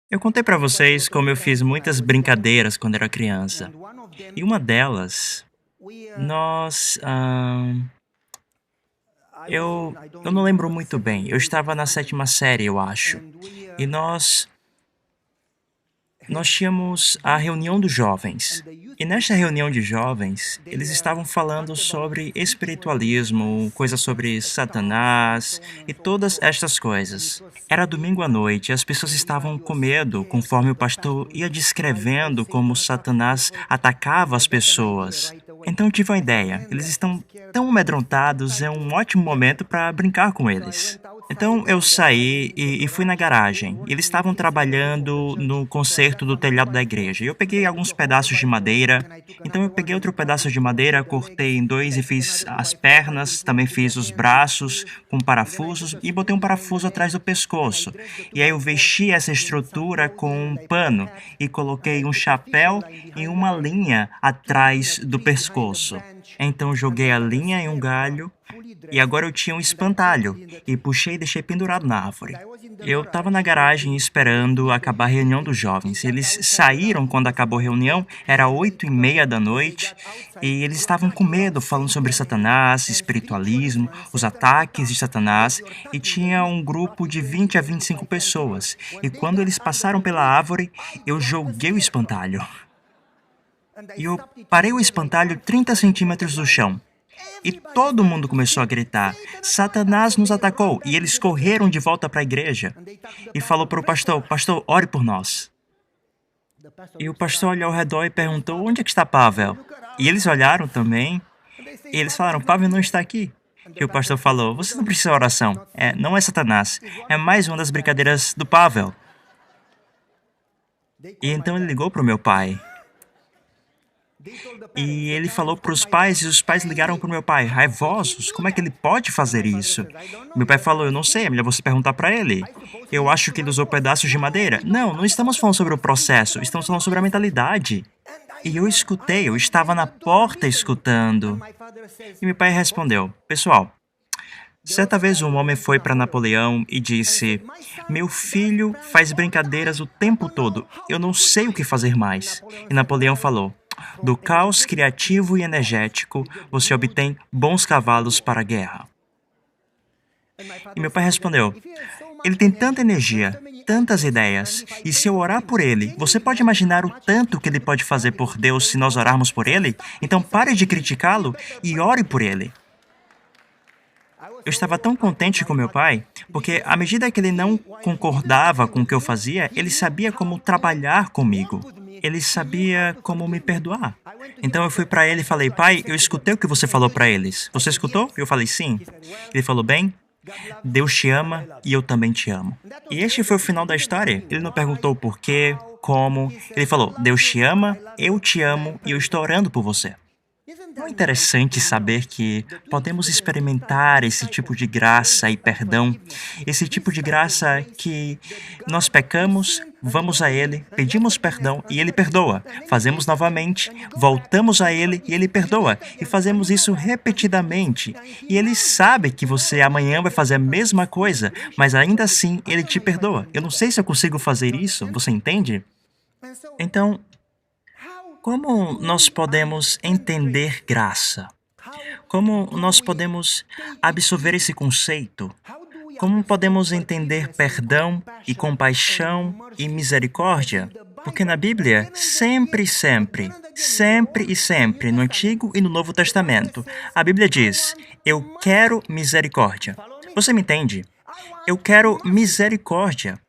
Eu contei pra vocês como eu fiz muitas brincadeiras quando era criança. E uma delas, nós, eu não lembro muito bem. Eu estava na sétima série, eu acho. E nós tínhamos a reunião dos jovens. E nesta reunião de jovens, eles estavam falando sobre espiritualismo, coisas sobre Satanás e todas estas coisas. Era domingo à noite e as pessoas estavam com medo conforme o pastor ia descrevendo como Satanás atacava as pessoas. Então eu tive uma ideia. Eles estão tão amedrontados, é um ótimo momento para brincar com eles. Então eu saí e fui na garagem. Eles estavam trabalhando no conserto do telhado da igreja. Eu peguei alguns pedaços de madeira. Então eu peguei outro pedaço de madeira, cortei em dois e fiz as pernas, também fiz os braços com parafusos e botei um parafuso atrás do pescoço. E aí eu vesti essa estrutura com um pano e coloquei um chapéu e uma linha atrás do pescoço. Então joguei a linha em um galho e agora eu tinha um espantalho e puxei e deixei pendurado na árvore. Eu estava na garagem esperando acabar a reunião dos jovens. Eles saíram quando acabou a reunião, era 8:30 da noite, e eles estavam com medo, falando sobre Satanás, espiritualismo, os ataques de Satanás, e tinha um grupo de 20 a 25 pessoas. E quando eles passaram pela árvore, eu joguei o espantalho. E eu parei o espantalho 30 centímetros do chão. E todo mundo começou a gritar: Satanás nos atacou! E eles correram de volta para a igreja e falou para o pastor: Pastor, ore por nós. E o pastor olhou ao redor e perguntou: Onde é que está Pavel? E eles olharam também e eles falaram: Pavel não está aqui. E o pastor falou: Você não precisa de oração. Não é Satanás. É mais uma das brincadeiras do Pavel. E então ele ligou para o meu pai. E ele falou para os pais e os pais ligaram para o meu pai, raivosos. Como é que ele pode fazer isso? Meu pai falou, eu não sei, é melhor você perguntar para ele. Eu acho que ele usou pedaços de madeira. Não, não estamos falando sobre o processo, estamos falando sobre a mentalidade. E eu escutei, eu estava na porta escutando. E meu pai respondeu, pessoal, certa vez um homem foi para Napoleão e disse, meu filho faz brincadeiras o tempo todo, eu não sei o que fazer mais. E Napoleão falou, do caos criativo e energético, você obtém bons cavalos para a guerra. E meu pai respondeu, ele tem tanta energia, tantas ideias, e se eu orar por ele, você pode imaginar o tanto que ele pode fazer por Deus se nós orarmos por ele? Então pare de criticá-lo e ore por ele. Eu estava tão contente com meu pai, porque à medida que ele não concordava com o que eu fazia, ele sabia como trabalhar comigo. Ele sabia como me perdoar. Então eu fui para ele e falei, pai, eu escutei o que você falou para eles. Você escutou? Eu falei, sim. Ele falou, bem, Deus te ama e eu também te amo. E este foi o final da história. Ele não perguntou o porquê, como. Ele falou, Deus te ama, eu te amo e eu estou orando por você. Não é interessante saber que podemos experimentar esse tipo de graça e perdão, esse tipo de graça que nós pecamos, vamos a Ele, pedimos perdão e Ele perdoa. Fazemos novamente, voltamos a Ele e Ele perdoa. E fazemos isso repetidamente. E Ele sabe que você amanhã vai fazer a mesma coisa, mas ainda assim Ele te perdoa. Eu não sei se eu consigo fazer isso, você entende? Então, como nós podemos entender graça? Como nós podemos absorver esse conceito? Como podemos entender perdão e compaixão e misericórdia? Porque na Bíblia, sempre, sempre, sempre e sempre, no Antigo e no Novo Testamento, a Bíblia diz: Eu quero misericórdia. Você me entende? Eu quero misericórdia,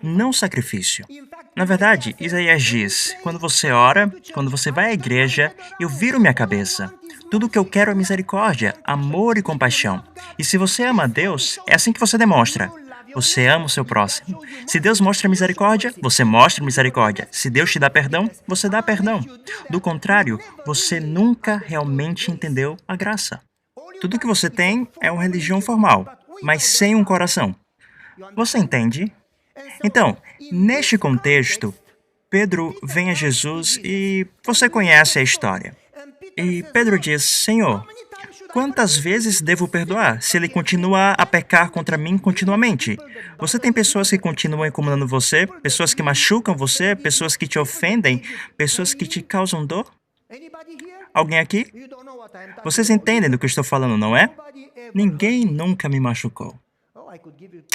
não sacrifício. Na verdade, Isaías diz: quando você ora, quando você vai à igreja, eu viro minha cabeça. Tudo o que eu quero é misericórdia, amor e compaixão. E se você ama a Deus, é assim que você demonstra. Você ama o seu próximo. Se Deus mostra misericórdia, você mostra misericórdia. Se Deus te dá perdão, você dá perdão. Do contrário, você nunca realmente entendeu a graça. Tudo que você tem é uma religião formal, mas sem um coração. Você entende? Então, neste contexto, Pedro vem a Jesus e você conhece a história. E Pedro diz, Senhor, Quantas vezes devo perdoar se ele continua a pecar contra mim continuamente? Você tem pessoas que continuam incomodando você, pessoas que machucam você, pessoas que te ofendem, pessoas que te causam dor? Alguém aqui? Vocês entendem do que eu estou falando, não é? Ninguém nunca me machucou.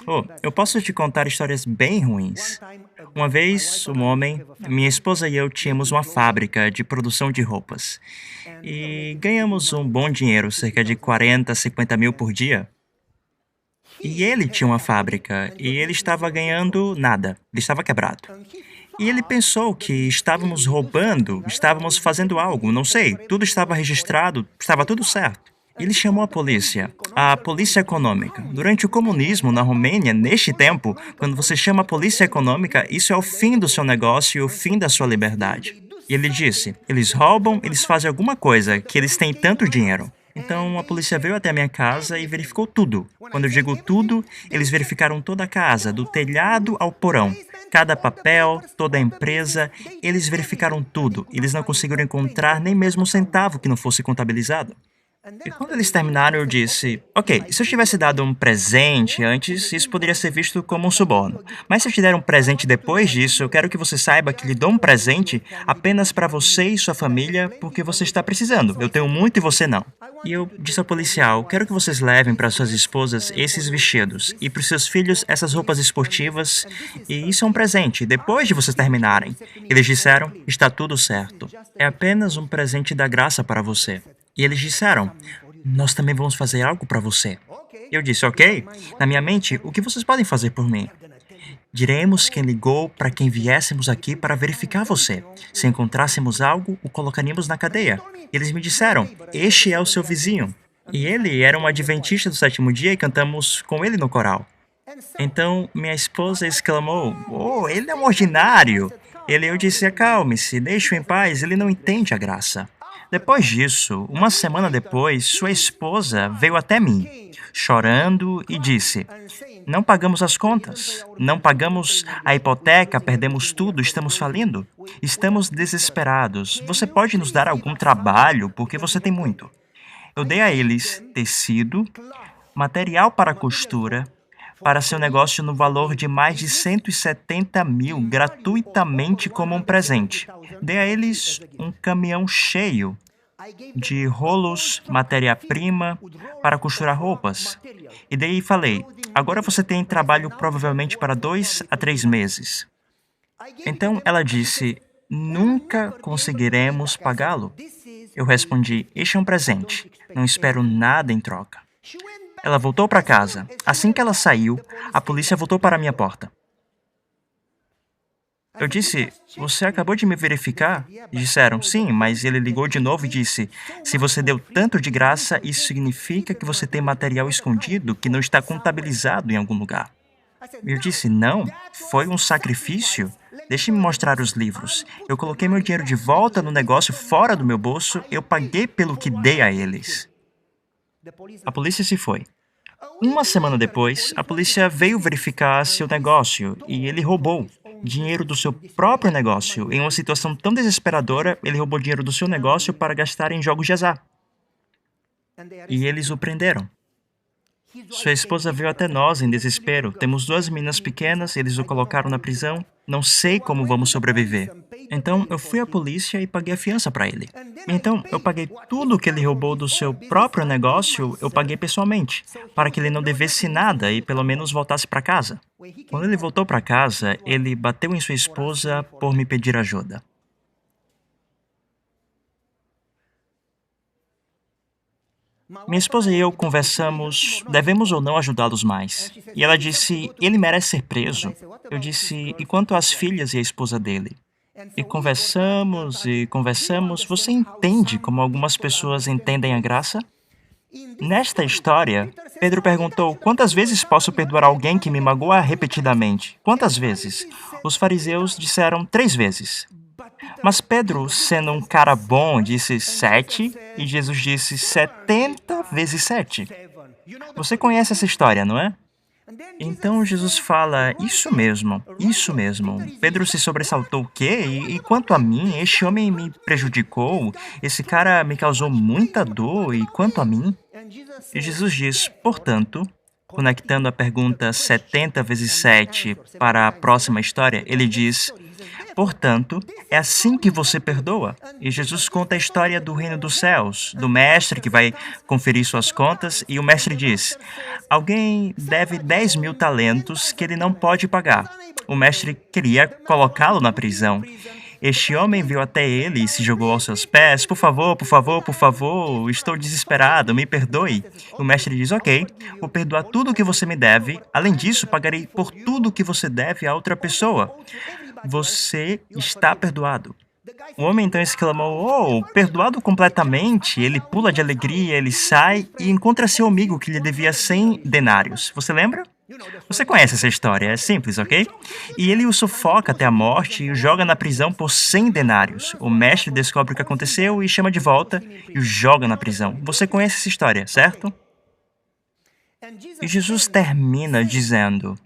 Oh, eu posso te contar histórias bem ruins. Uma vez, um homem, minha esposa e eu tínhamos uma fábrica de produção de roupas. E ganhamos um bom dinheiro, cerca de 40, 50 mil por dia. E ele tinha uma fábrica, e ele estava ganhando nada, ele estava quebrado. E ele pensou que estávamos roubando, estávamos fazendo algo, não sei, tudo estava registrado, estava tudo certo. Ele chamou a polícia econômica. Durante o comunismo na Romênia, neste tempo, quando você chama a polícia econômica, isso é o fim do seu negócio e o fim da sua liberdade. E ele disse, eles roubam, eles fazem alguma coisa, que eles têm tanto dinheiro. Então a polícia veio até a minha casa e verificou tudo. Quando eu digo tudo, eles verificaram toda a casa, do telhado ao porão. Cada papel, toda a empresa, eles verificaram tudo. Eles não conseguiram encontrar nem mesmo um centavo que não fosse contabilizado. E quando eles terminaram, eu disse, ok, se eu tivesse dado um presente antes, isso poderia ser visto como um suborno. Mas se eu te der um presente depois disso, eu quero que você saiba que lhe dou um presente apenas para você e sua família, porque você está precisando. Eu tenho muito e você não. E eu disse ao policial, quero que vocês levem para suas esposas esses vestidos e para os seus filhos essas roupas esportivas, e isso é um presente, depois de vocês terminarem. Eles disseram, está tudo certo. É apenas um presente da graça para você. E eles disseram, nós também vamos fazer algo para você. Eu disse, ok. Na minha mente, o que vocês podem fazer por mim? Diremos quem ligou para quem viéssemos aqui para verificar você. Se encontrássemos algo, o colocaríamos na cadeia. Eles me disseram, este é o seu vizinho. E ele era um adventista do sétimo dia e cantamos com ele no coral. Então, minha esposa exclamou, oh, ele é um ordinário. Eu disse, acalme-se, deixe-o em paz, ele não entende a graça. Depois disso, uma semana depois, sua esposa veio até mim, chorando, e disse, não pagamos as contas, não pagamos a hipoteca, perdemos tudo, estamos falindo. Estamos desesperados. Você pode nos dar algum trabalho, porque você tem muito. Eu dei a eles tecido, material para costura, para seu negócio no valor de mais de 170 mil, gratuitamente como um presente. Dei a eles um caminhão cheio de rolos, matéria-prima para costurar roupas. E daí falei, agora você tem trabalho provavelmente para 2 a 3 meses. Então ela disse, nunca conseguiremos pagá-lo. Eu respondi, este é um presente, não espero nada em troca. Ela voltou para casa. Assim que ela saiu, a polícia voltou para a minha porta. Eu disse, você acabou de me verificar? Disseram, sim, mas ele ligou de novo e disse, se você deu tanto de graça, isso significa que você tem material escondido que não está contabilizado em algum lugar. Eu disse, não, foi um sacrifício. Deixe-me mostrar os livros. Eu coloquei meu dinheiro de volta no negócio fora do meu bolso, eu paguei pelo que dei a eles. A polícia se foi. Uma semana depois, a polícia veio verificar seu negócio e ele roubou dinheiro do seu próprio negócio. Em uma situação tão desesperadora, ele roubou dinheiro do seu negócio para gastar em jogos de azar. E eles o prenderam. Sua esposa veio até nós em desespero. Temos 2 meninas pequenas, eles o colocaram na prisão. Não sei como vamos sobreviver. Então, eu fui à polícia e paguei a fiança para ele. Então, eu paguei tudo o que ele roubou do seu próprio negócio, eu paguei pessoalmente, para que ele não devesse nada e pelo menos voltasse para casa. Quando ele voltou para casa, ele bateu em sua esposa por me pedir ajuda. Minha esposa e eu conversamos, devemos ou não ajudá-los mais. E ela disse, ele merece ser preso. Eu disse, e quanto às filhas e à esposa dele? E conversamos. Você entende como algumas pessoas entendem a graça? Nesta história, Pedro perguntou, quantas vezes posso perdoar alguém que me magoa repetidamente? Quantas vezes? Os fariseus disseram 3 vezes. Mas Pedro, sendo um cara bom, disse 7, e Jesus disse 70 vezes 7. Você conhece essa história, não é? Então Jesus fala: isso mesmo. Pedro se sobressaltou: o quê? E quanto a mim, este homem me prejudicou, esse cara me causou muita dor, e quanto a mim? E Jesus diz: portanto, conectando a pergunta 70 vezes 7 para a próxima história, ele diz: portanto, é assim que você perdoa. E Jesus conta a história do reino dos céus, do mestre que vai conferir suas contas, e o mestre diz: alguém deve 10.000 talentos que ele não pode pagar. O mestre queria colocá-lo na prisão. Este homem veio até ele e se jogou aos seus pés. Por favor, por favor, por favor, estou desesperado, me perdoe. O mestre diz: ok, vou perdoar tudo o que você me deve. Além disso, pagarei por tudo o que você deve a outra pessoa. Você está perdoado. O homem então exclamou: oh, perdoado completamente. Ele pula de alegria, ele sai e encontra seu amigo que lhe devia 100 denários. Você lembra? Você conhece essa história, é simples, ok? E ele o sufoca até a morte e o joga na prisão por 100 denários. O mestre descobre o que aconteceu e chama de volta e o joga na prisão. Você conhece essa história, certo? E Jesus termina dizendo: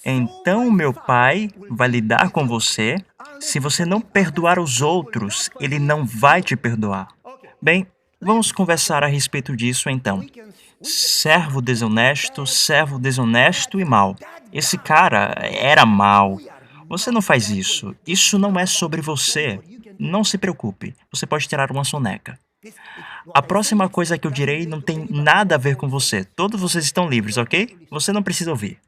então meu Pai vai lidar com você. Se você não perdoar os outros, ele não vai te perdoar. Bem, vamos conversar a respeito disso então. Servo desonesto e mau. Esse cara era mau. Você não faz isso. Isso não é sobre você. Não se preocupe. Você pode tirar uma soneca. A próxima coisa que eu direi não tem nada a ver com você. Todos vocês estão livres, ok? Você não precisa ouvir.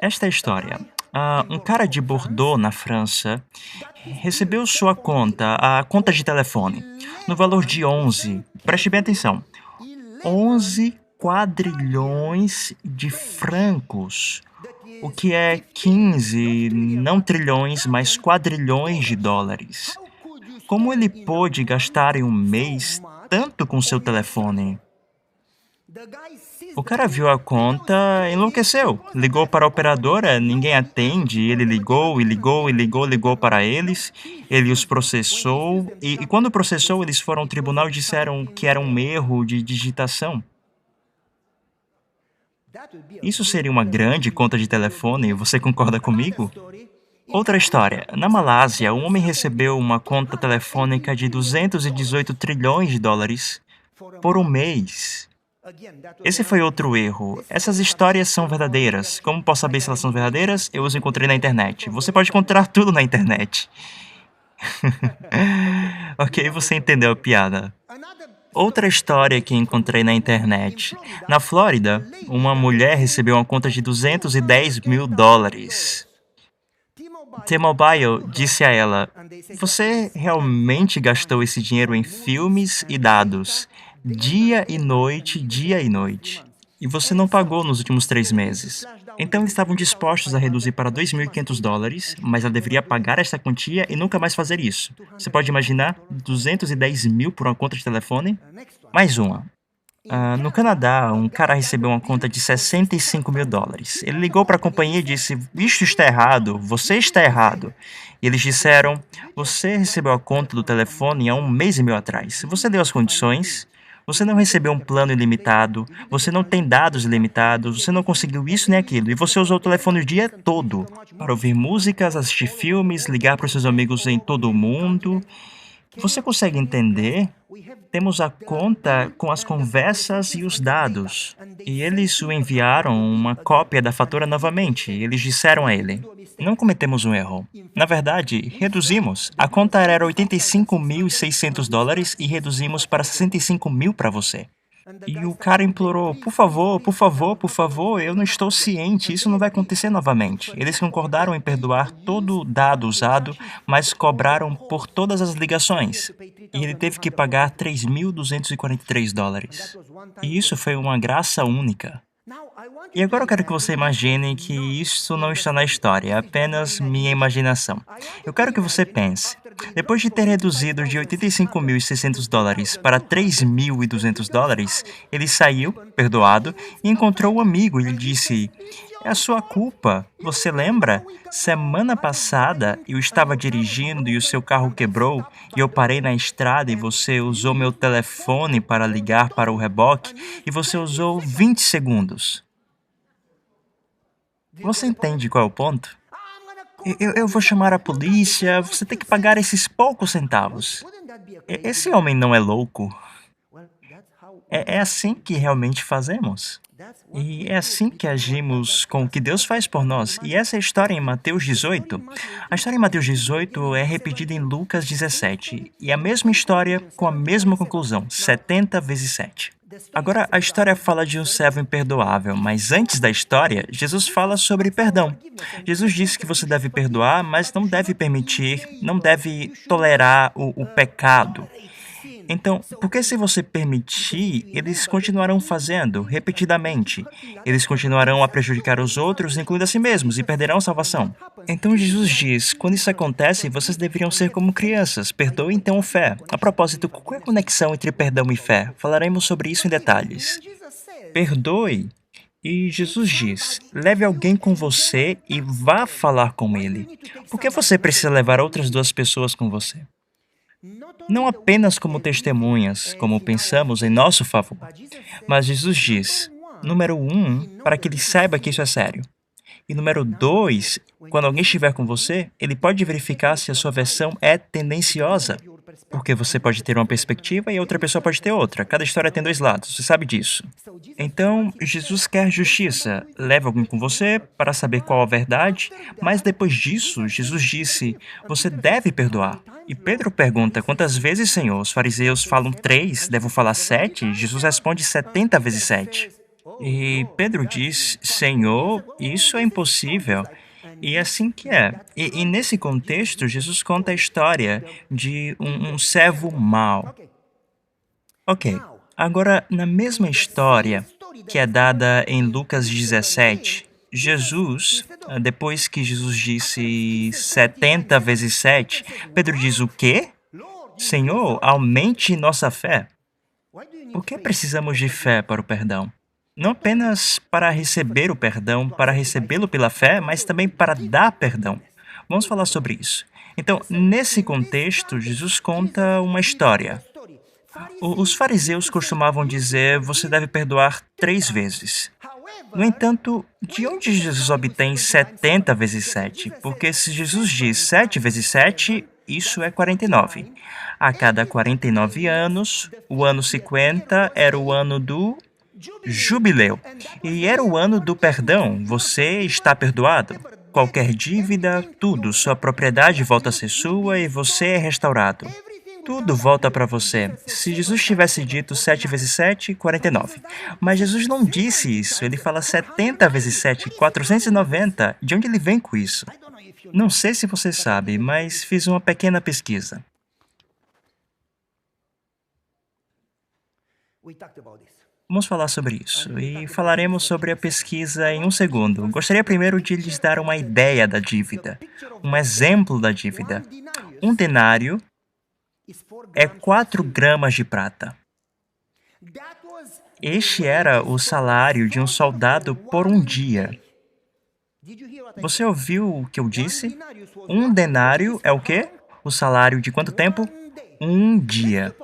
Esta é a história. Um cara de Bordeaux, na França, recebeu sua conta, a conta de telefone, no valor de 11, preste bem atenção, 11 quadrilhões de francos, o que é 15, não trilhões, mas quadrilhões de dólares. Como ele pôde gastar em um mês tanto com seu telefone? O cara viu a conta e enlouqueceu. Ligou para a operadora, ninguém atende. Ele ligou para eles. Ele os processou. E quando processou, eles foram ao tribunal e disseram que era um erro de digitação. Isso seria uma grande conta de telefone, você concorda comigo? Outra história. Na Malásia, um homem recebeu uma conta telefônica de 218 trilhões de dólares por um mês. Esse foi outro erro. Essas histórias são verdadeiras. Como posso saber se elas são verdadeiras? Eu as encontrei na internet. Você pode encontrar tudo na internet. Ok, você entendeu a piada. Outra história que encontrei na internet. Na Flórida, uma mulher recebeu uma conta de 210 mil dólares. T-Mobile disse a ela: você realmente gastou esse dinheiro em filmes e dados, dia e noite, e você não pagou nos últimos 3 meses. Então eles estavam dispostos a reduzir para 2.500 dólares, mas ela deveria pagar essa quantia e nunca mais fazer isso. Você pode imaginar 210 mil por uma conta de telefone? Mais uma. No Canadá, um cara recebeu uma conta de 65 mil dólares. Ele ligou para a companhia e disse: isto está errado, você está errado. E eles disseram: você recebeu a conta do telefone há 1 mês e meio atrás. Você deu as condições? Você não recebeu um plano ilimitado, você não tem dados ilimitados, você não conseguiu isso nem aquilo, e você usou o telefone o dia todo para ouvir músicas, assistir filmes, ligar para os seus amigos em todo o mundo. Você consegue entender? Temos a conta com as conversas e os dados. E eles o enviaram uma cópia da fatura novamente. Eles disseram a ele: não cometemos um erro. Na verdade, reduzimos. A conta era 85.600 dólares e reduzimos para 65 mil para você. E o cara implorou: por favor, por favor, por favor, eu não estou ciente, isso não vai acontecer novamente. Eles concordaram em perdoar todo o dado usado, mas cobraram por todas as ligações. E ele teve que pagar 3.243 dólares. E isso foi uma graça única. E agora eu quero que você imagine que isso não está na história, é apenas minha imaginação. Eu quero que você pense. Depois de ter reduzido de 85.600 dólares para 3.200 dólares, ele saiu, perdoado, e encontrou um amigo e lhe disse: É a sua culpa. Você lembra? Semana passada eu estava dirigindo e o seu carro quebrou e eu parei na estrada e você usou meu telefone para ligar para o reboque e você usou 20 segundos. Você entende qual é o ponto? Eu vou chamar a polícia, você tem que pagar esses poucos centavos. Esse homem não é louco. É assim que realmente fazemos. E é assim que agimos com o que Deus faz por nós. E essa é a história em Mateus 18. A história em Mateus 18 é repetida em Lucas 17. E a mesma história com a mesma conclusão, 70 vezes 7. Agora, a história fala de um servo imperdoável, mas antes da história, Jesus fala sobre perdão. Jesus disse que você deve perdoar, mas não deve permitir, não deve tolerar o pecado. Então, porque se você permitir, eles continuarão fazendo repetidamente. Eles continuarão a prejudicar os outros, incluindo a si mesmos, e perderão a salvação. Então Jesus diz: quando isso acontece, vocês deveriam ser como crianças. Perdoe e tenham fé. A propósito, qual é a conexão entre perdão e fé? Falaremos sobre isso em detalhes. Perdoe. E Jesus diz: leve alguém com você e vá falar com ele. Por que você precisa levar outras duas pessoas com você? Não apenas como testemunhas, como pensamos em nosso favor, mas Jesus diz, número um, para que ele saiba que isso é sério. E número dois, quando alguém estiver com você, ele pode verificar se a sua versão é tendenciosa. Porque você pode ter uma perspectiva e a outra pessoa pode ter outra. Cada história tem dois lados, você sabe disso. Então, Jesus quer justiça. Leve alguém com você para saber qual a verdade, mas depois disso, Jesus disse, você deve perdoar. E Pedro pergunta, quantas vezes, Senhor? Os fariseus falam 3, devo falar 7? Jesus responde 70 vezes 7. E Pedro diz, Senhor, isso é impossível. E é assim que é. E nesse contexto, Jesus conta a história de um servo mau. Ok, agora, na mesma história que é dada em Lucas 17, Jesus, depois que Jesus disse 70 vezes 7, Pedro diz o quê? Senhor, aumente nossa fé. Por que precisamos de fé para o perdão? Não apenas para receber o perdão, para recebê-lo pela fé, mas também para dar perdão. Vamos falar sobre isso. Então, nesse contexto, Jesus conta uma história. Os fariseus costumavam dizer, você deve perdoar 3 vezes. No entanto, de onde Jesus obtém 70 vezes 7? Porque se Jesus diz 7 vezes 7, isso é 49. A cada 49 anos, o ano 50 era o ano do jubileu. E era o ano do perdão. Você está perdoado. Qualquer dívida, tudo, sua propriedade volta a ser sua e você é restaurado. Tudo volta para você. Se Jesus tivesse dito 7 vezes 7, 49. Mas Jesus não disse isso. Ele fala 70 vezes 7, 490. De onde ele vem com isso? Não sei se você sabe, mas fiz uma pequena pesquisa. Vamos falar sobre isso e falaremos sobre a pesquisa em um segundo. Gostaria primeiro de lhes dar uma ideia da dívida, um exemplo da dívida. Um denário é 4 gramas de prata. Este era o salário de um soldado por um dia. Você ouviu o que eu disse? Um denário é o quê? O salário de quanto tempo? Um dia.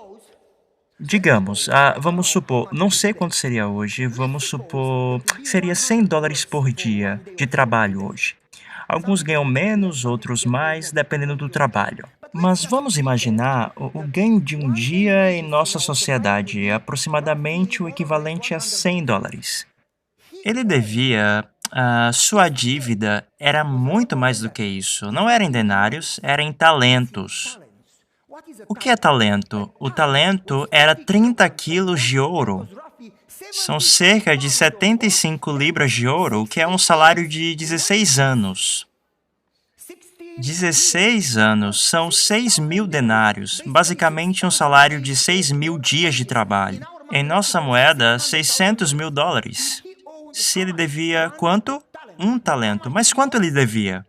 Digamos, vamos supor, não sei quanto seria hoje, vamos supor que seria 100 dólares por dia de trabalho hoje. Alguns ganham menos, outros mais, dependendo do trabalho. Mas vamos imaginar o ganho de um dia em nossa sociedade, aproximadamente o equivalente a 100 dólares. Ele devia. Sua dívida era muito mais do que isso. Não era em denários, era em talentos. O que é talento? O talento era 30 quilos de ouro. São cerca de 75 libras de ouro, o que é um salário de 16 anos. 16 anos são 6.000 denários, basicamente um salário de 6.000 dias de trabalho. Em nossa moeda, 600 mil dólares. Se ele devia quanto? Um talento. Mas quanto ele devia?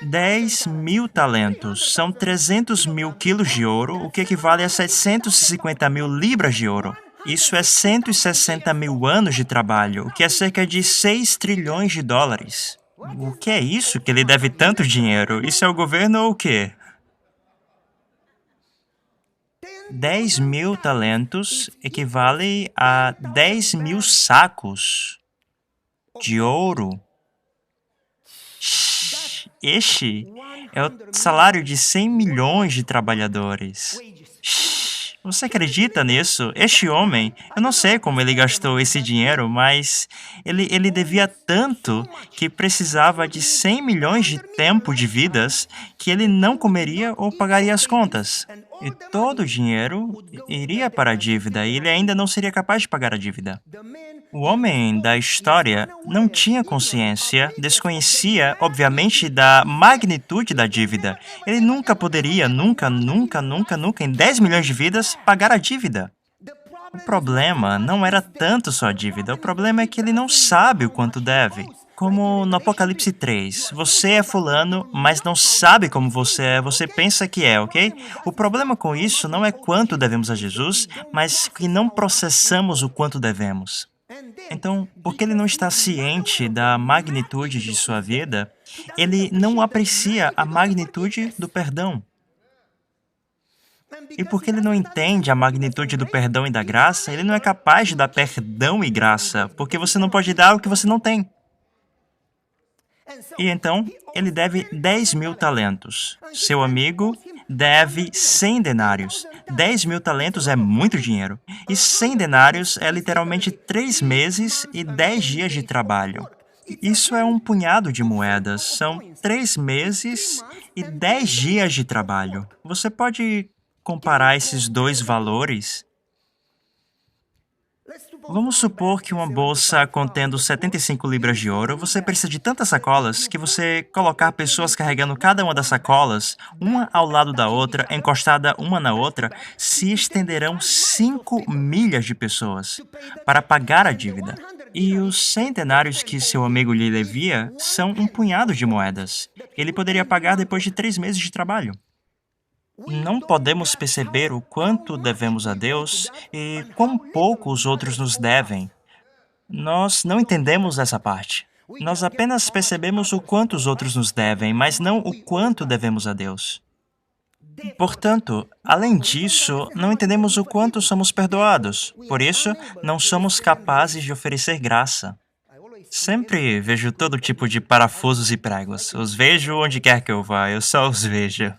10.000 talentos. São 300 mil quilos de ouro, o que equivale a 750 mil libras de ouro. Isso é 160 mil anos de trabalho, o que é cerca de 6 trilhões de dólares. O que é isso que ele deve tanto dinheiro? Isso é o governo ou o quê? 10 mil talentos equivale a 10 mil sacos de ouro. Este é o salário de 100 milhões de trabalhadores. Você acredita nisso? Este homem, eu não sei como ele gastou esse dinheiro, mas ele devia tanto que precisava de 100 milhões de tempo de vidas que ele não comeria ou pagaria as contas. E todo o dinheiro iria para a dívida e ele ainda não seria capaz de pagar a dívida. O homem da história não tinha consciência, desconhecia, obviamente, da magnitude da dívida. Ele nunca poderia, nunca, em 10 milhões de vidas, pagar a dívida. O problema não era tanto só a dívida, o problema é que ele não sabe o quanto deve. Como no Apocalipse 3, você é fulano, mas não sabe como você é, você pensa que é, ok? O problema com isso não é quanto devemos a Jesus, mas que não processamos o quanto devemos. Então, porque ele não está ciente da magnitude de sua vida, ele não aprecia a magnitude do perdão. E porque ele não entende a magnitude do perdão e da graça, ele não é capaz de dar perdão e graça, porque você não pode dar o que você não tem. E então, ele deve 10 mil talentos. Seu amigo deve 100 denários. 10 mil talentos é muito dinheiro. E 100 denários é literalmente 3 meses e 10 dias de trabalho. Isso é um punhado de moedas. São 3 meses e 10 dias de trabalho. Você pode comparar esses dois valores? Vamos supor que uma bolsa contendo 75 libras de ouro, você precisa de tantas sacolas que você colocar pessoas carregando cada uma das sacolas, uma ao lado da outra, encostada uma na outra, se estenderão 5 milhas de pessoas para pagar a dívida. E os centenários que seu amigo lhe devia são um punhado de moedas. Ele poderia pagar depois de 3 meses de trabalho. Não podemos perceber o quanto devemos a Deus e quão pouco os outros nos devem. Nós não entendemos essa parte. Nós apenas percebemos o quanto os outros nos devem, mas não o quanto devemos a Deus. Portanto, além disso, não entendemos o quanto somos perdoados. Por isso, não somos capazes de oferecer graça. Sempre vejo todo tipo de parafusos e pregos. Os vejo onde quer que eu vá, eu só os vejo.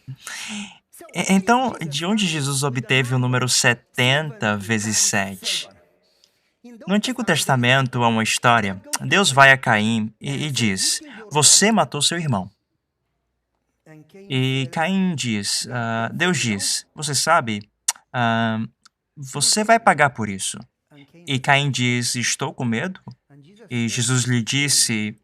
Então, de onde Jesus obteve o número 70 vezes 7? No Antigo Testamento há uma história. Deus vai a Caim e diz: Você matou seu irmão. E Caim diz: Deus diz: Você sabe, você vai pagar por isso. E Caim diz: Estou com medo. E Jesus lhe disse: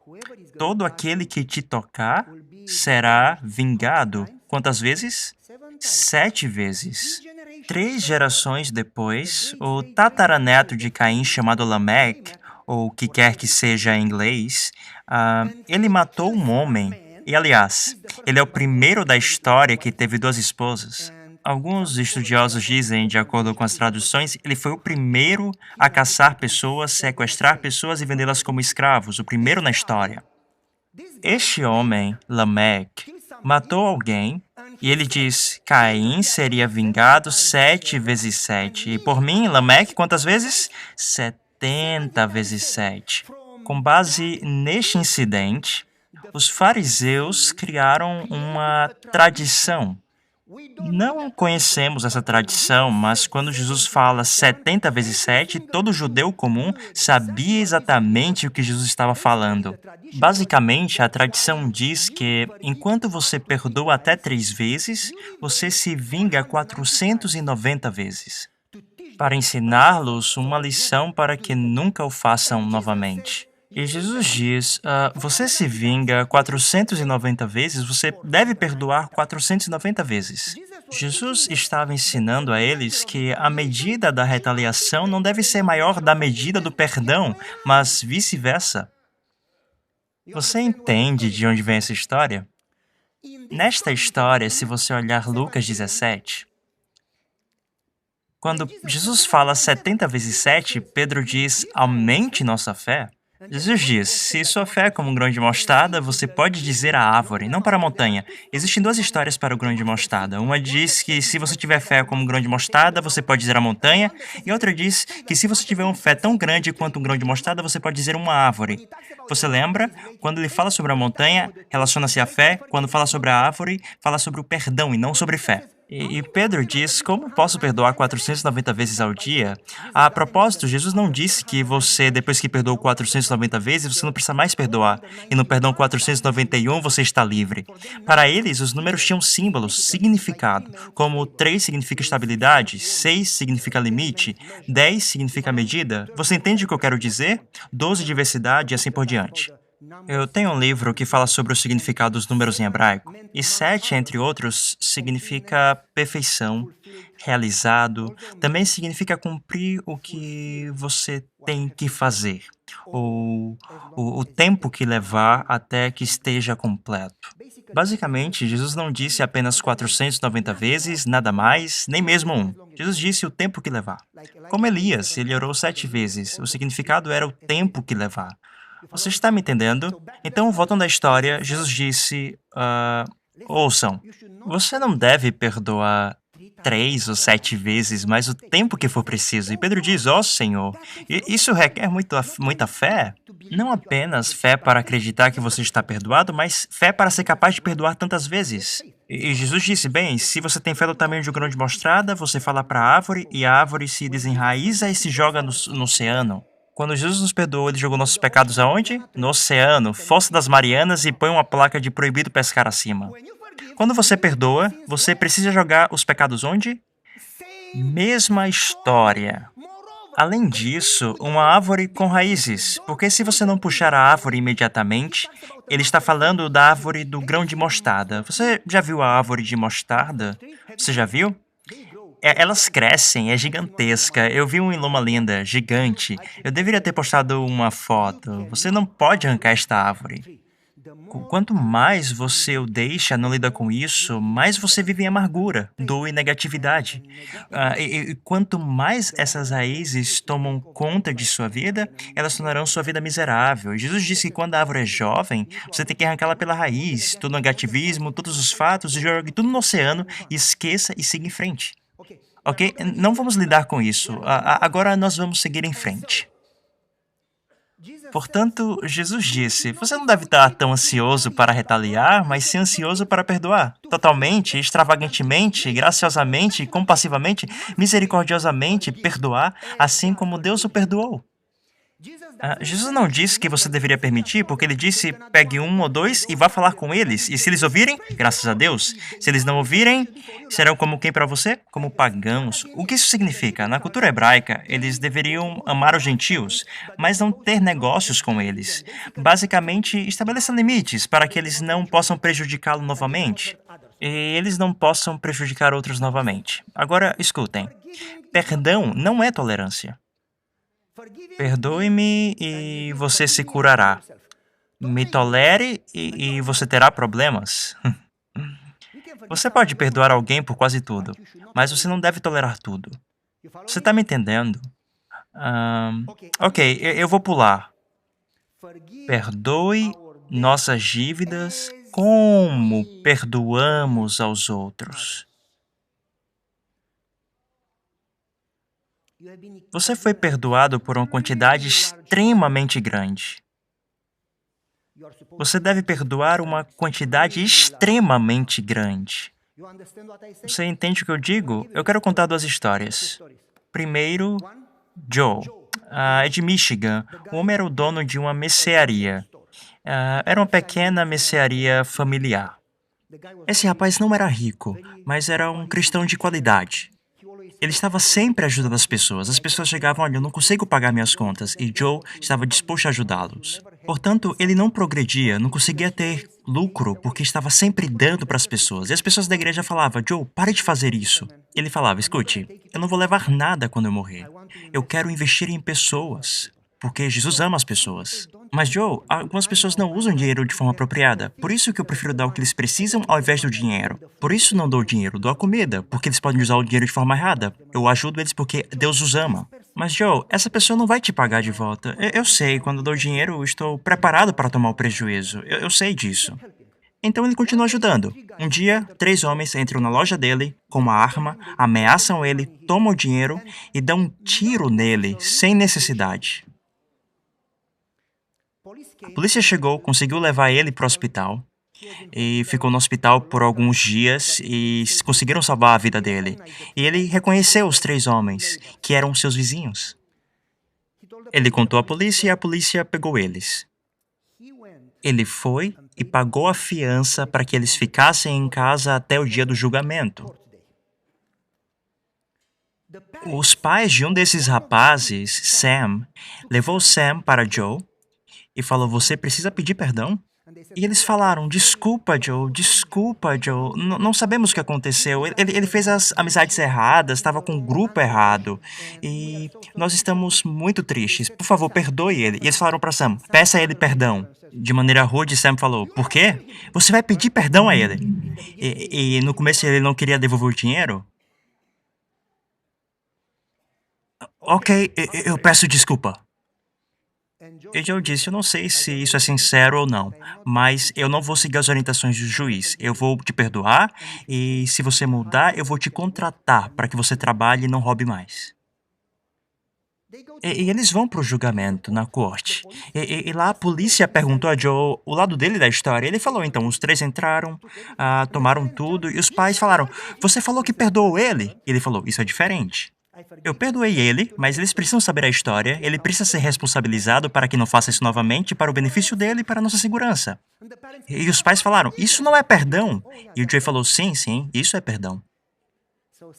Todo aquele que te tocar será vingado. Quantas vezes? 7 vezes. 3 gerações depois, o tataraneto de Caim, chamado Lameque, ou o que quer que seja em inglês, ele matou um homem. E, aliás, ele é o primeiro da história que teve 2 esposas. Alguns estudiosos dizem, de acordo com as traduções, ele foi o primeiro a caçar pessoas, sequestrar pessoas e vendê-las como escravos, o primeiro na história. Este homem, Lameque, matou alguém e ele diz: Caim seria vingado 7 vezes 7. E por mim, Lameque, quantas vezes? 70 vezes 7. Com base neste incidente, os fariseus criaram uma tradição. Não conhecemos essa tradição, mas quando Jesus fala 70 vezes 7, todo judeu comum sabia exatamente o que Jesus estava falando. Basicamente, a tradição diz que, enquanto você perdoa até 3 vezes, você se vinga 490 vezes, para ensiná-los uma lição para que nunca o façam novamente. E Jesus diz, você se vinga 490 vezes, você deve perdoar 490 vezes. Jesus estava ensinando a eles que a medida da retaliação não deve ser maior da medida do perdão, mas vice-versa. Você entende de onde vem essa história? Nesta história, se você olhar Lucas 17, Quando Jesus fala 70 vezes 7, Pedro diz: aumente nossa fé. Jesus diz: se sua fé é como um grão de mostarda, você pode dizer à árvore, não para a montanha. Existem duas histórias para o grão de mostarda. Uma diz que se você tiver fé como um grão de mostarda, você pode dizer à montanha, e outra diz que se você tiver uma fé tão grande quanto um grão de mostarda, você pode dizer uma árvore. Você lembra? Quando ele fala sobre a montanha, relaciona-se à fé. Quando fala sobre a árvore, fala sobre o perdão e não sobre fé. E Pedro diz: como posso perdoar 490 vezes ao dia? A propósito, Jesus não disse que você, depois que perdoou 490 vezes, você não precisa mais perdoar. E no perdão 491, você está livre. Para eles, os números tinham símbolos, significado, como 3 significa estabilidade, 6 significa limite, 10 significa medida. Você entende o que eu quero dizer? 12 diversidade e assim por diante. Eu tenho um livro que fala sobre o significado dos números em hebraico, e 7, entre outros, significa perfeição, realizado, também significa cumprir o que você tem que fazer, ou o tempo que levar até que esteja completo. Basicamente, Jesus não disse apenas 490 vezes, nada mais, nem mesmo um. Jesus disse o tempo que levar. Como Elias, ele orou 7 vezes. O significado era o tempo que levar. Você está me entendendo? Então, voltando à história, Jesus disse: ouçam, você não deve perdoar 3 ou 7 vezes, mas o tempo que for preciso. E Pedro diz: ó Senhor, isso requer muita fé? Não apenas fé para acreditar que você está perdoado, mas fé para ser capaz de perdoar tantas vezes. E Jesus disse: bem, se você tem fé do tamanho de um grão de mostarda, você fala para a árvore, e a árvore se desenraiza e se joga no oceano. Quando Jesus nos perdoou, ele jogou nossos pecados aonde? No oceano, Fossa das Marianas, e põe uma placa de proibido pescar acima. Quando você perdoa, você precisa jogar os pecados onde? Mesma história. Além disso, uma árvore com raízes, porque se você não puxar a árvore imediatamente, ele está falando da árvore do grão de mostarda. Você já viu a árvore de mostarda? Você já viu? Elas crescem, é gigantesca. Eu vi um em Loma Linda, gigante. Eu deveria ter postado uma foto. Você não pode arrancar esta árvore. Quanto mais você o deixa, não lida com isso, mais você vive em amargura, dor e negatividade. E quanto mais essas raízes tomam conta de sua vida, elas tornarão sua vida miserável. E Jesus disse que quando a árvore é jovem, você tem que arrancá-la pela raiz, todo o negativismo, todos os fatos, jogue tudo no oceano e esqueça e siga em frente. Ok? Não vamos lidar com isso. Agora nós vamos seguir em frente. Portanto, Jesus disse: você não deve estar tão ansioso para retaliar, mas sim ansioso para perdoar. Totalmente, extravagantemente, graciosamente, compassivamente, misericordiosamente, perdoar, assim como Deus o perdoou. Jesus não disse que você deveria permitir, porque ele disse: pegue 1 ou 2 e vá falar com eles. E se eles ouvirem, graças a Deus. Se eles não ouvirem, serão como quem para você? Como pagãos. O que isso significa? Na cultura hebraica, eles deveriam amar os gentios, mas não ter negócios com eles. Basicamente, estabeleça limites para que eles não possam prejudicá-lo novamente. E eles não possam prejudicar outros novamente. Agora, escutem. Perdão não é tolerância. Perdoe-me e você se curará. Me tolere e você terá problemas. Você pode perdoar alguém por quase tudo, mas você não deve tolerar tudo. Você está me entendendo? Ok, eu vou pular. Perdoe nossas dívidas como perdoamos aos outros. Você foi perdoado por uma quantidade extremamente grande. Você deve perdoar uma quantidade extremamente grande. Você entende o que eu digo? Eu quero contar 2 histórias. Primeiro, Joe. É de Michigan. O homem era o dono de uma mercearia. Era uma pequena mercearia familiar. Esse rapaz não era rico, mas era um cristão de qualidade. Ele estava sempre ajudando as pessoas. As pessoas chegavam: olha, eu não consigo pagar minhas contas. E Joe estava disposto a ajudá-los. Portanto, ele não progredia, não conseguia ter lucro, porque estava sempre dando para as pessoas. E as pessoas da igreja falavam: Joe, pare de fazer isso. Ele falava: escute, eu não vou levar nada quando eu morrer. Eu quero investir em pessoas. porque Jesus ama as pessoas. Mas, Joe, algumas pessoas não usam dinheiro de forma apropriada. Por isso que eu prefiro dar o que eles precisam ao invés do dinheiro. Por isso não dou dinheiro, dou a comida, porque eles podem usar o dinheiro de forma errada. Eu ajudo eles porque Deus os ama. Mas, Joe, essa pessoa não vai te pagar de volta. Eu sei, quando dou dinheiro, eu estou preparado para tomar o prejuízo. Eu sei disso. Então ele continua ajudando. Um dia, 3 homens entram na loja dele com uma arma, ameaçam ele, tomam o dinheiro e dão um tiro nele, sem necessidade. A polícia chegou, conseguiu levar ele para o hospital e ficou no hospital por alguns dias e conseguiram salvar a vida dele. E ele reconheceu os 3 homens, que eram seus vizinhos. Ele contou à polícia e a polícia pegou eles. Ele foi e pagou a fiança para que eles ficassem em casa até o dia do julgamento. Os pais de um desses rapazes, Sam, levou Sam para Joe e falou: "Você precisa pedir perdão?" E eles falaram: desculpa, Joe, não sabemos o que aconteceu. Ele fez as amizades erradas, estava com o grupo errado. E nós estamos muito tristes. Por favor, perdoe ele." E eles falaram para Sam: "Peça a ele perdão." De maneira rude, Sam falou: "Por quê? Você vai pedir perdão a ele." E no começo ele não queria devolver o dinheiro. Ok, eu peço desculpa. E Joe disse: "Eu não sei se isso é sincero ou não, mas eu não vou seguir as orientações do juiz. Eu vou te perdoar e, se você mudar, eu vou te contratar para que você trabalhe e não roube mais." E eles vão para o julgamento na corte. E lá a polícia perguntou a Joe o lado dele da história. Ele falou: "Então, os 3 entraram, tomaram tudo, e os pais falaram: 'Você falou que perdoou ele?' E ele falou: 'Isso é diferente. Eu perdoei ele, mas eles precisam saber a história, ele precisa ser responsabilizado para que não faça isso novamente, para o benefício dele e para a nossa segurança." E os pais falaram: "Isso não é perdão." E o Joe falou: "Sim, sim, isso é perdão."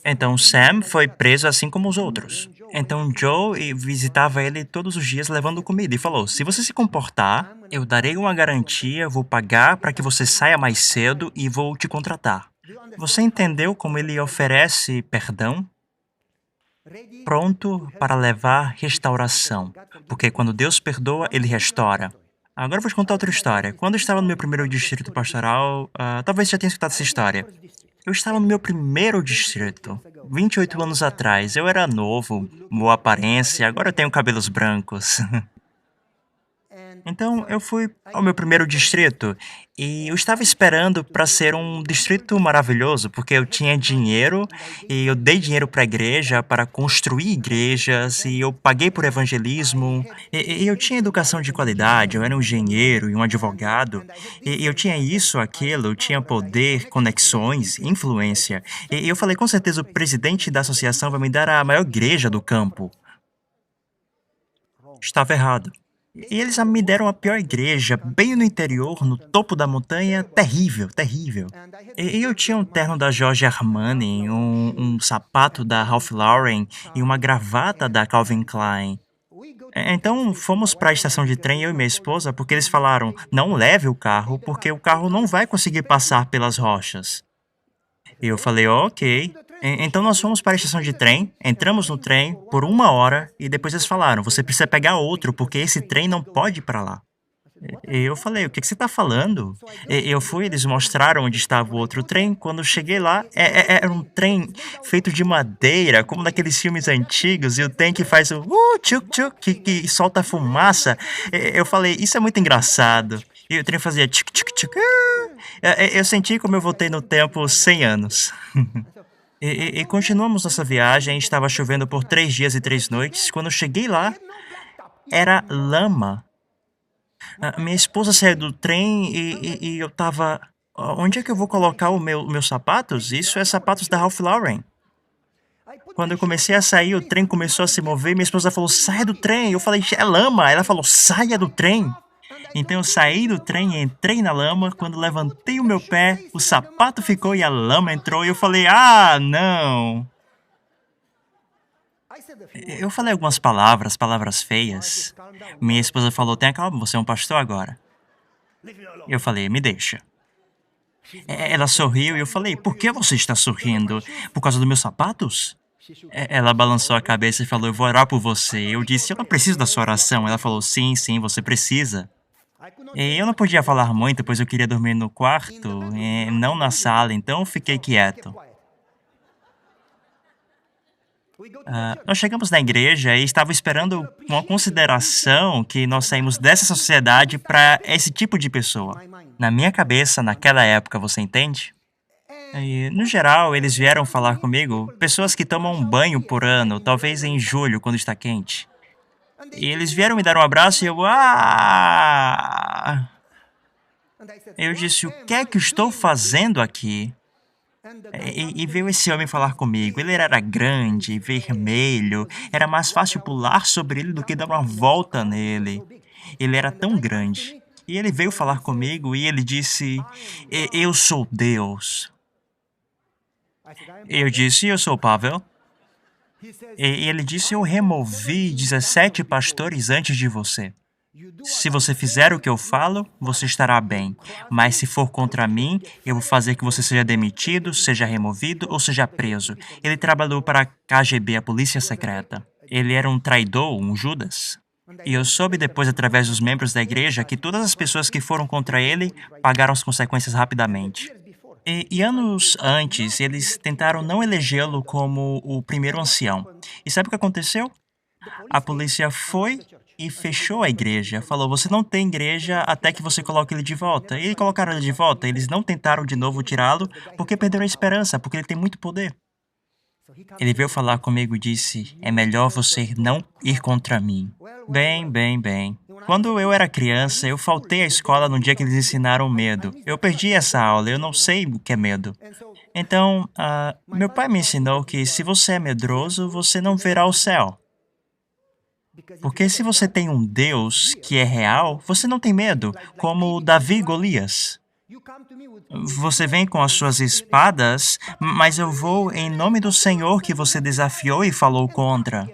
Então Sam foi preso assim como os outros. Então Joe visitava ele todos os dias levando comida e falou: "Se você se comportar, eu darei uma garantia, vou pagar para que você saia mais cedo e vou te contratar." Você entendeu como ele oferece perdão? Pronto para levar restauração, porque quando Deus perdoa, ele restaura. Agora eu vou te contar outra história. Quando eu estava no meu primeiro distrito pastoral, talvez você já tenha escutado essa história. Eu estava no meu primeiro distrito, 28 anos atrás. Eu era novo, boa aparência, agora eu tenho cabelos brancos. Então, eu fui ao meu primeiro distrito e eu estava esperando para ser um distrito maravilhoso, porque eu tinha dinheiro e eu dei dinheiro para a igreja para construir igrejas e eu paguei por evangelismo e eu tinha educação de qualidade, eu era um engenheiro e um advogado e eu tinha isso, aquilo, eu tinha poder, conexões, influência. E eu falei: "Com certeza o presidente da associação vai me dar a maior igreja do campo." Estava errado. E eles me deram a pior igreja, bem no interior, no topo da montanha, terrível, terrível. E eu tinha um terno da Giorgio Armani, um sapato da Ralph Lauren e uma gravata da Calvin Klein. Então fomos para a estação de trem, eu e minha esposa, porque eles falaram: "Não leve o carro, porque o carro não vai conseguir passar pelas rochas." E eu falei: "Ok." Então nós fomos para a estação de trem, entramos no trem por 1 hora e depois eles falaram: "Você precisa pegar outro, porque esse trem não pode ir para lá." E eu falei: "O que você está falando?" Eu fui, eles mostraram onde estava o outro trem. Quando eu cheguei lá, era um trem feito de madeira, como naqueles filmes antigos, e o trem que faz o tchuk tchuk, que solta fumaça. Eu falei: "Isso é muito engraçado." E o trem fazia tchuk tchuk tchuk. Eu senti como eu voltei no tempo 100 anos. E continuamos nossa viagem, estava chovendo por 3 dias e 3 noites. Quando eu cheguei lá, era lama. Minha esposa saiu do trem e eu tava: Onde é que eu vou colocar meus sapatos? Isso é sapatos da Ralph Lauren." Quando eu comecei a sair, o trem começou a se mover. Minha esposa falou: "Saia do trem." Eu falei: "É lama." Ela falou: "Saia do trem." Então eu saí do trem e entrei na lama. Quando levantei o meu pé, o sapato ficou e a lama entrou. E eu falei: "Ah, não." Eu falei algumas palavras feias. Minha esposa falou: "Tenha calma, você é um pastor agora." Eu falei: "Me deixa." Ela sorriu e eu falei: "Por que você está sorrindo? Por causa dos meus sapatos?" Ela balançou a cabeça e falou, eu vou orar por você. Eu disse, eu não preciso da sua oração. Ela falou, sim, sim, você precisa. E eu não podia falar muito, pois eu queria dormir no quarto, não na sala, então eu fiquei quieto. Nós chegamos na igreja e estava esperando uma consideração que nós saímos dessa sociedade para esse tipo de pessoa. Na minha cabeça, naquela época, você entende? E, no geral, eles vieram falar comigo, pessoas que tomam um banho por ano, talvez em julho, quando está quente. E eles vieram me dar um abraço e eu, ah! Eu disse, o que é que eu estou fazendo aqui? E veio esse homem falar comigo. Ele era grande, vermelho, era mais fácil pular sobre ele do que dar uma volta nele. Ele era tão grande. E ele veio falar comigo e ele disse, eu sou Deus. Eu disse, eu sou Pavel. E ele disse, eu removi 17 pastores antes de você. Se você fizer o que eu falo, você estará bem. Mas se for contra mim, eu vou fazer que você seja demitido, seja removido ou seja preso. Ele trabalhou para a KGB, a Polícia Secreta. Ele era um traidor, um Judas. E eu soube depois, através dos membros da igreja, que todas as pessoas que foram contra ele pagaram as consequências rapidamente. E anos antes, eles tentaram não elegê-lo como o primeiro ancião. E sabe o que aconteceu? A polícia foi e fechou a igreja. Falou, você não tem igreja até que você coloque ele de volta. E colocaram ele de volta. Eles não tentaram de novo tirá-lo porque perderam a esperança, porque ele tem muito poder. Ele veio falar comigo e disse, é melhor você não ir contra mim. Bem. Quando eu era criança, eu faltei à escola no dia que eles ensinaram medo. Eu perdi essa aula, eu não sei o que é medo. Então, meu pai me ensinou que se você é medroso, você não verá o céu. Porque se você tem um Deus que é real, você não tem medo, como Davi e Golias. Você vem com as suas espadas, mas eu vou em nome do Senhor que você desafiou e falou contra.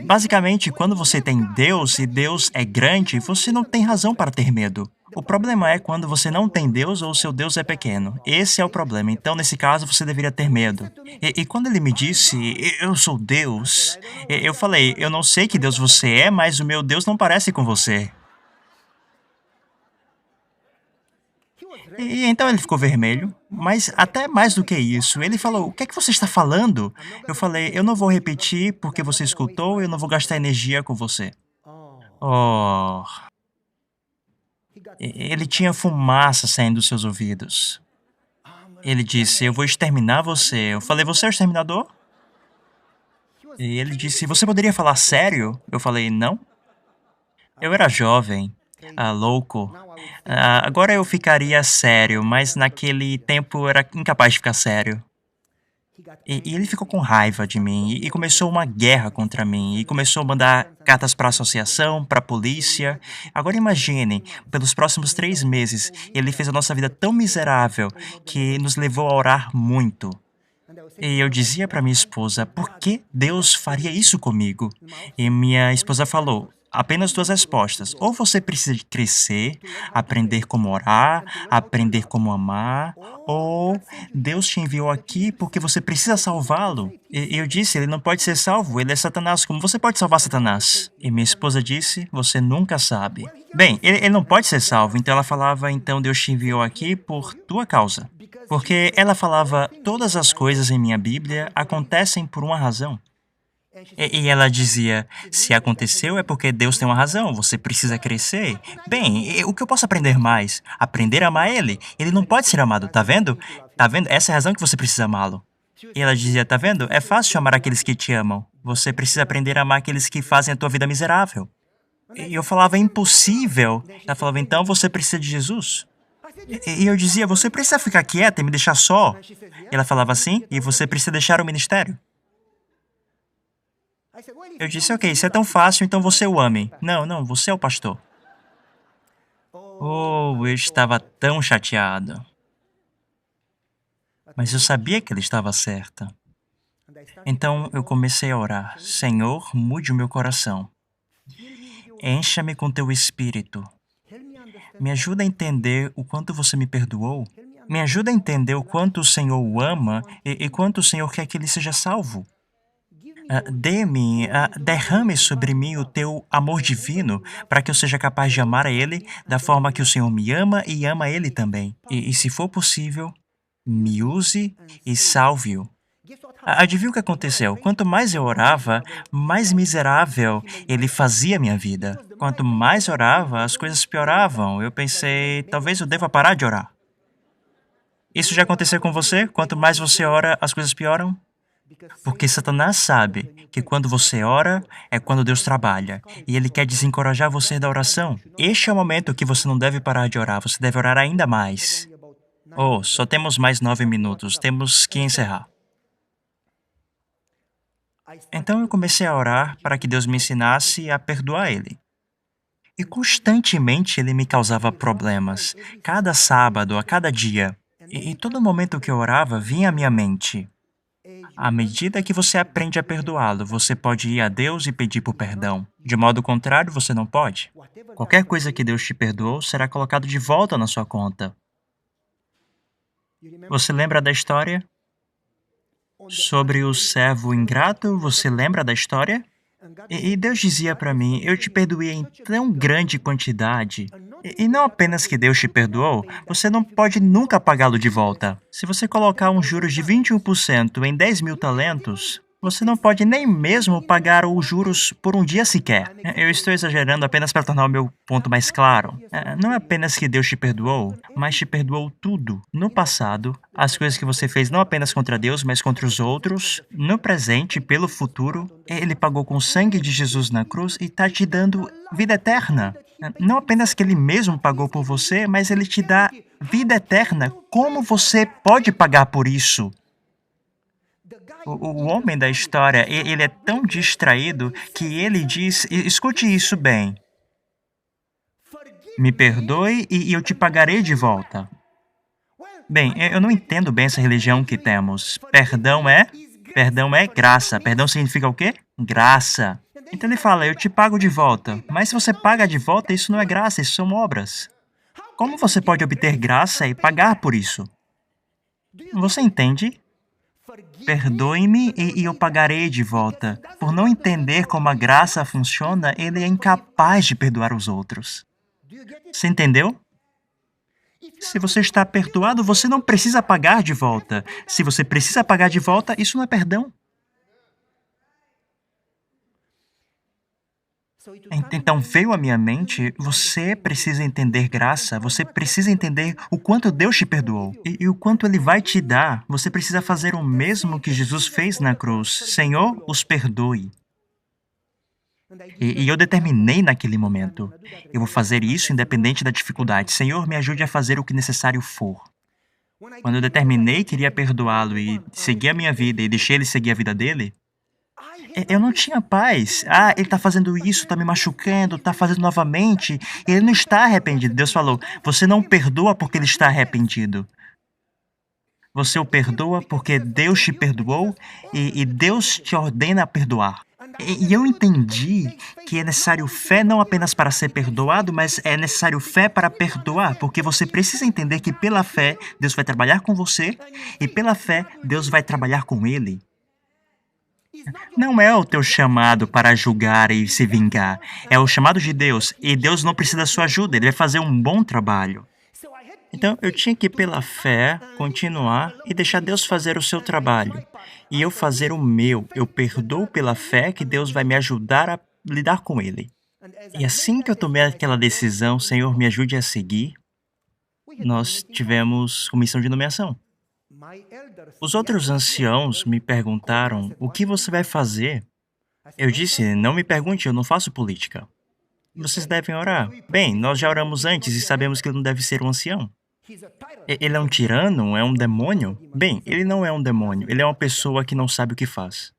Basicamente, quando você tem Deus e Deus é grande, você não tem razão para ter medo. O problema é quando você não tem Deus ou seu Deus é pequeno. Esse é o problema. Então, nesse caso, você deveria ter medo. E quando ele me disse, eu sou Deus, eu falei, eu não sei que Deus você é, mas o meu Deus não parece com você. E então ele ficou vermelho, mas até mais do que isso, ele falou, o que é que você está falando? Eu falei, eu não vou repetir porque você escutou e eu não vou gastar energia com você. Oh, ele tinha fumaça saindo dos seus ouvidos. Ele disse, eu vou exterminar você. Eu falei, você é o exterminador? E ele disse, você poderia falar sério? Eu falei, não. Eu era jovem, louco. Agora eu ficaria sério, mas naquele tempo eu era incapaz de ficar sério. E ele ficou com raiva de mim e começou uma guerra contra mim. E começou a mandar cartas para a associação, para a polícia. Agora imagine, pelos próximos 3 meses, ele fez a nossa vida tão miserável que nos levou a orar muito. E eu dizia para minha esposa, por que Deus faria isso comigo? E minha esposa falou, apenas 2 respostas. Ou você precisa de crescer, aprender como orar, aprender como amar, ou Deus te enviou aqui porque você precisa salvá-lo. E eu disse, ele não pode ser salvo, ele é Satanás. Como você pode salvar Satanás? E minha esposa disse, você nunca sabe. Bem, ele não pode ser salvo, então ela falava, então Deus te enviou aqui por tua causa. Porque ela falava, todas as coisas em minha Bíblia acontecem por uma razão. E ela dizia, se aconteceu é porque Deus tem uma razão, você precisa crescer. Bem, o que eu posso aprender mais? Aprender a amar Ele. Ele não pode ser amado, tá vendo? Tá vendo? Essa é a razão que você precisa amá-lo. E ela dizia, tá vendo? É fácil amar aqueles que te amam. Você precisa aprender a amar aqueles que fazem a tua vida miserável. E eu falava, é impossível. Ela falava, então você precisa de Jesus. E eu dizia, você precisa ficar quieta e me deixar só. E ela falava assim, e você precisa deixar o ministério. Eu disse, ok, se é tão fácil, então você o ame. Não, você é o pastor. Oh, eu estava tão chateado. Mas eu sabia que ele estava certa. Então eu comecei a orar. Senhor, mude o meu coração. Encha-me com teu espírito. Me ajuda a entender o quanto você me perdoou. Me ajuda a entender o quanto o Senhor o ama e quanto o Senhor quer que ele seja salvo. Dê-me, derrame sobre mim o teu amor divino, para que eu seja capaz de amar a Ele da forma que o Senhor me ama e ama a Ele também. E se for possível, me use e salve-o. Adivinha o que aconteceu? Quanto mais eu orava, mais miserável ele fazia minha vida. Quanto mais orava, as coisas pioravam. Eu pensei, talvez eu deva parar de orar. Isso já aconteceu com você? Quanto mais você ora, as coisas pioram? Porque Satanás sabe que quando você ora, é quando Deus trabalha. E ele quer desencorajar você da oração. Este é o momento que você não deve parar de orar. Você deve orar ainda mais. Oh, só temos mais 9 minutos. Temos que encerrar. Então eu comecei a orar para que Deus me ensinasse a perdoar ele. E constantemente ele me causava problemas. Cada sábado, a cada dia. E todo momento que eu orava, vinha à minha mente: à medida que você aprende a perdoá-lo, você pode ir a Deus e pedir por perdão. De modo contrário, você não pode. Qualquer coisa que Deus te perdoou será colocado de volta na sua conta. Você lembra da história sobre o servo ingrato? Você lembra da história? E Deus dizia para mim: eu te perdoei em tão grande quantidade. E não apenas que Deus te perdoou, você não pode nunca pagá-lo de volta. Se você colocar um juros de 21% em 10.000 talentos, você não pode nem mesmo pagar os juros por um dia sequer. Eu estou exagerando apenas para tornar o meu ponto mais claro. Não é apenas que Deus te perdoou, mas te perdoou tudo. No passado, as coisas que você fez não apenas contra Deus, mas contra os outros. No presente e pelo futuro, Ele pagou com o sangue de Jesus na cruz e está te dando vida eterna. Não apenas que Ele mesmo pagou por você, mas Ele te dá vida eterna. Como você pode pagar por isso? O homem da história, ele é tão distraído que ele diz, escute isso bem: me perdoe e eu te pagarei de volta. Bem, eu não entendo bem essa religião que temos. Perdão é graça. Perdão significa o quê? Graça. Então ele fala, eu te pago de volta. Mas se você paga de volta, isso não é graça, isso são obras. Como você pode obter graça e pagar por isso? Você entende? Perdoe-me e eu pagarei de volta. Por não entender como a graça funciona, ele é incapaz de perdoar os outros. Você entendeu? Se você está perdoado, você não precisa pagar de volta. Se você precisa pagar de volta, isso não é perdão. Então veio à minha mente, você precisa entender graça, você precisa entender o quanto Deus te perdoou e o quanto Ele vai te dar. Você precisa fazer o mesmo que Jesus fez na cruz. Senhor, os perdoe. E eu determinei naquele momento, eu vou fazer isso independente da dificuldade. Senhor, me ajude a fazer o que necessário for. Quando eu determinei que iria perdoá-lo e seguir a minha vida e deixei ele seguir a vida dele, eu não tinha paz. Ele está fazendo isso, está me machucando, está fazendo novamente. Ele não está arrependido. Deus falou, você não perdoa porque ele está arrependido. Você o perdoa porque Deus te perdoou e Deus te ordena a perdoar. E eu entendi que é necessário fé não apenas para ser perdoado, mas é necessário fé para perdoar, porque você precisa entender que pela fé Deus vai trabalhar com você e pela fé Deus vai trabalhar com ele. Não é o teu chamado para julgar e se vingar. É o chamado de Deus. E Deus não precisa da sua ajuda. Ele vai fazer um bom trabalho. Então, eu tinha que, pela fé, continuar e deixar Deus fazer o seu trabalho. E eu fazer o meu. Eu perdoo pela fé que Deus vai me ajudar a lidar com ele. E assim que eu tomei aquela decisão, Senhor, me ajude a seguir, nós tivemos comissão de nomeação. Os outros anciãos me perguntaram, o que você vai fazer? Eu disse, não me pergunte, eu não faço política. Vocês devem orar. Bem, nós já oramos antes e sabemos que ele não deve ser um ancião. Ele é um tirano? É um demônio? Bem, ele não é um demônio, ele é uma pessoa que não sabe o que faz.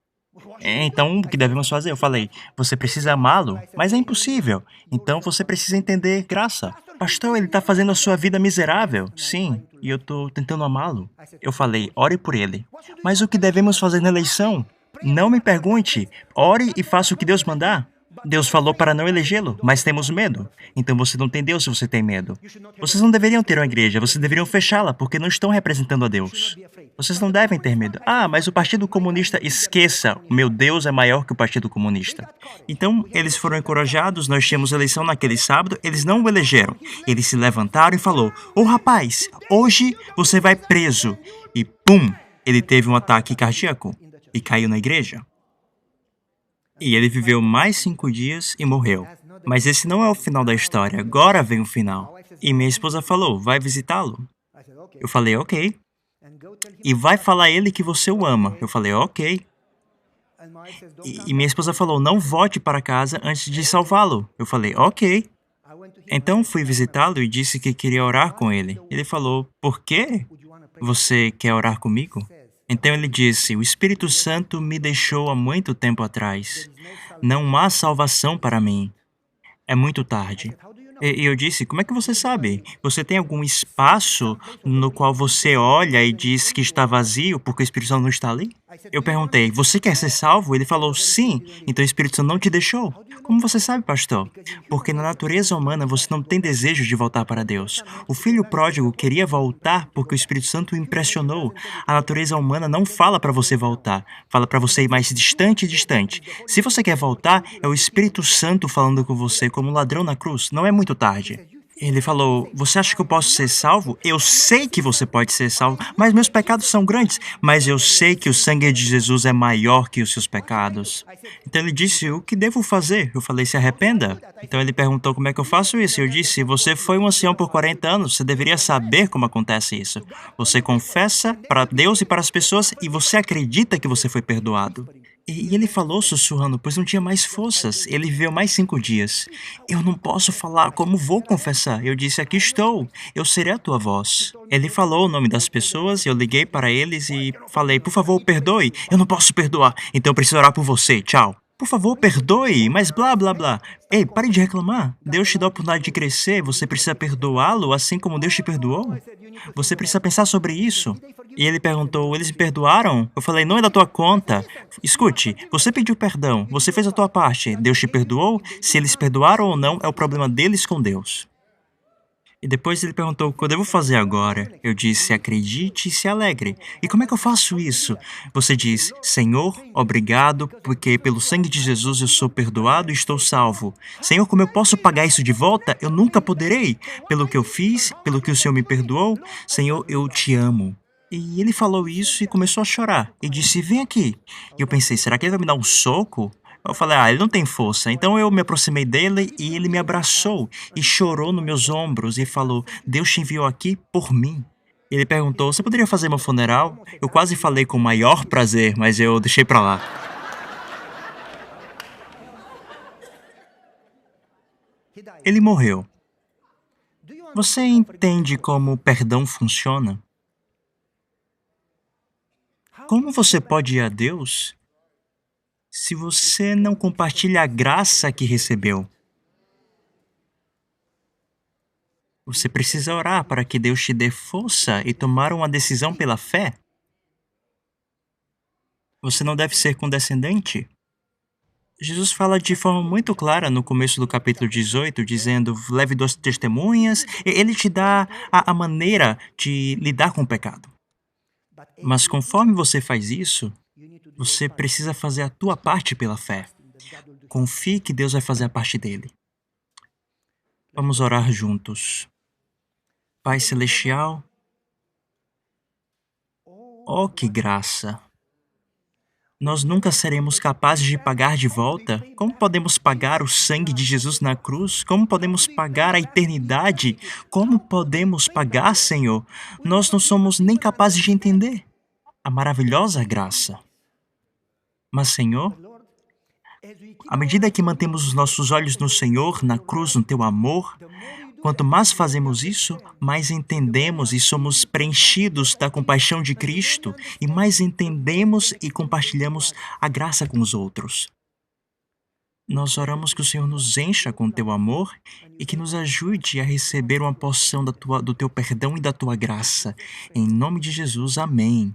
Então, o que devemos fazer? Eu falei, você precisa amá-lo, mas é impossível. Então, você precisa entender graça. Pastor, ele está fazendo a sua vida miserável. Sim, e eu estou tentando amá-lo. Eu falei, ore por ele. Mas o que devemos fazer na eleição? Não me pergunte. Ore e faça o que Deus mandar. Deus falou para não elegê-lo, mas temos medo. Então você não tem Deus se você tem medo. Vocês não deveriam ter uma igreja, vocês deveriam fechá-la, porque não estão representando a Deus. Vocês não devem ter medo. Ah, mas o Partido Comunista, esqueça, o meu Deus é maior que o Partido Comunista. Então, eles foram encorajados, nós tínhamos eleição naquele sábado, eles não o elegeram. Eles se levantaram e falou: "Ô rapaz, hoje você vai preso." E pum, ele teve um ataque cardíaco e caiu na igreja. E ele viveu mais 5 dias e morreu. Mas esse não é o final da história, agora vem o final. E minha esposa falou: "Vai visitá-lo?" Eu falei: "Ok." "E vai falar a ele que você o ama." Eu falei: "Ok." E minha esposa falou: "Não volte para casa antes de salvá-lo." Eu falei: "Ok." Então fui visitá-lo e disse que queria orar com ele. Ele falou: "Por quê? Você quer orar comigo?" Então ele disse: "O Espírito Santo me deixou há muito tempo atrás. Não há salvação para mim. É muito tarde." E eu disse: "Como é que você sabe? Você tem algum espaço no qual você olha e diz que está vazio porque o Espírito Santo não está ali?" Eu perguntei: "Você quer ser salvo?" Ele falou: "Sim." "Então o Espírito Santo não te deixou?" "Como você sabe, pastor?" "Porque na natureza humana você não tem desejo de voltar para Deus. O filho pródigo queria voltar porque o Espírito Santo o impressionou. A natureza humana não fala para você voltar, fala para você ir mais distante e distante. Se você quer voltar, é o Espírito Santo falando com você como um ladrão na cruz. Não é muito tarde." Ele falou: "Você acha que eu posso ser salvo?" "Eu sei que você pode ser salvo, mas meus pecados são grandes. Mas eu sei que o sangue de Jesus é maior que os seus pecados." Então ele disse: "O que devo fazer?" Eu falei: "Se arrependa." Então ele perguntou: "Como é que eu faço isso?" Eu disse: "Você foi um ancião por 40 anos, você deveria saber como acontece isso. Você confessa para Deus e para as pessoas e você acredita que você foi perdoado." E ele falou sussurrando, pois não tinha mais forças. Ele viveu mais 5 dias. "Eu não posso falar, como vou confessar?" Eu disse: "Aqui estou, eu serei a tua voz." Ele falou o nome das pessoas, eu liguei para eles e falei: "Por favor, perdoe." "Eu não posso perdoar, então eu preciso orar por você, tchau." "Por favor, perdoe, mas blá blá blá." "Ei, pare de reclamar. Deus te dá a oportunidade de crescer, você precisa perdoá-lo assim como Deus te perdoou. Você precisa pensar sobre isso." E ele perguntou: "Eles me perdoaram?" Eu falei: "Não é da tua conta. Escute, você pediu perdão, você fez a tua parte, Deus te perdoou? Se eles perdoaram ou não, é o problema deles com Deus." E depois ele perguntou: "O que eu devo fazer agora?" Eu disse: "Acredite e se alegre." "E como é que eu faço isso?" Você diz: "Senhor, obrigado, porque pelo sangue de Jesus eu sou perdoado e estou salvo. Senhor, como eu posso pagar isso de volta? Eu nunca poderei. Pelo que eu fiz, pelo que o Senhor me perdoou, Senhor, eu te amo." E ele falou isso e começou a chorar. E disse: "Vem aqui." E eu pensei: será que ele vai me dar um soco? Eu falei: "Ah, ele não tem força." Então eu me aproximei dele e ele me abraçou e chorou nos meus ombros e falou: "Deus te enviou aqui por mim." Ele perguntou: "Você poderia fazer meu funeral?" Eu quase falei com o maior prazer, mas eu deixei pra lá. Ele morreu. Você entende como o perdão funciona? Como você pode ir a Deus se você não compartilha a graça que recebeu? Você precisa orar para que Deus te dê força e tomar uma decisão pela fé. Você não deve ser condescendente. Jesus fala de forma muito clara no começo do capítulo 18, dizendo: leve 2 testemunhas. Ele te dá a maneira de lidar com o pecado. Mas conforme você faz isso, você precisa fazer a tua parte pela fé. Confie que Deus vai fazer a parte dele. Vamos orar juntos. Pai Celestial, oh que graça! Nós nunca seremos capazes de pagar de volta. Como podemos pagar o sangue de Jesus na cruz? Como podemos pagar a eternidade? Como podemos pagar, Senhor? Nós não somos nem capazes de entender a maravilhosa graça. Mas, Senhor, à medida que mantemos os nossos olhos no Senhor, na cruz, no Teu amor, quanto mais fazemos isso, mais entendemos e somos preenchidos da compaixão de Cristo e mais entendemos e compartilhamos a graça com os outros. Nós oramos que o Senhor nos encha com Teu amor e que nos ajude a receber uma porção do Teu perdão e da Tua graça. Em nome de Jesus, amém.